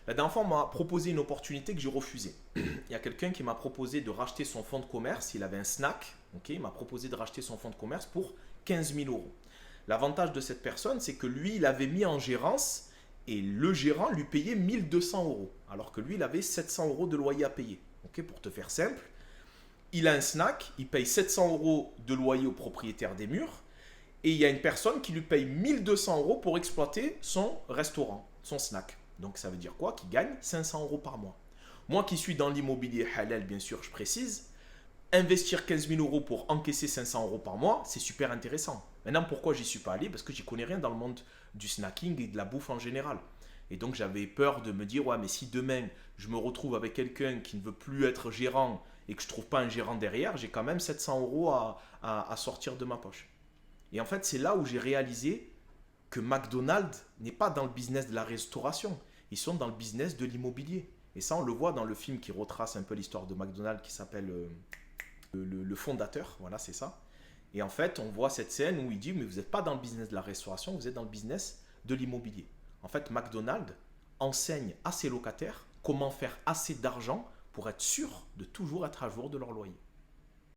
La dernière fois, on m'a proposé une opportunité que j'ai refusée. Il y a quelqu'un qui m'a proposé de racheter son fonds de commerce. Il avait un snack. Ok, il m'a proposé de racheter son fonds de commerce pour 15 000 euros. L'avantage de cette personne, c'est que lui, il avait mis en gérance et le gérant lui payait 1200 euros. Alors que lui, il avait 700 euros de loyer à payer. Ok, pour te faire simple, il a un snack, il paye 700 euros de loyer au propriétaire des murs et il y a une personne qui lui paye 1200 euros pour exploiter son restaurant, son snack. Donc ça veut dire quoi? Qu'il gagne 500 euros par mois. Moi qui suis dans l'immobilier halal, bien sûr, je précise, investir 15 000 euros pour encaisser 500 euros par mois, c'est super intéressant. Maintenant, pourquoi j'y suis pas allé? Parce que j'y connais rien dans le monde du snacking et de la bouffe en général. Et donc j'avais peur de me dire, ouais, mais si demain je me retrouve avec quelqu'un qui ne veut plus être gérant et que je trouve pas un gérant derrière, j'ai quand même 700 euros à sortir de ma poche. Et en fait, c'est là où j'ai réalisé que McDonald's n'est pas dans le business de la restauration. Ils sont dans le business de l'immobilier. Et ça, on le voit dans le film qui retrace un peu l'histoire de McDonald's qui s'appelle le fondateur. Voilà, c'est ça. Et en fait, on voit cette scène où il dit, mais vous n'êtes pas dans le business de la restauration, vous êtes dans le business de l'immobilier. En fait, McDonald's enseigne à ses locataires comment faire assez d'argent pour être sûr de toujours être à jour de leur loyer.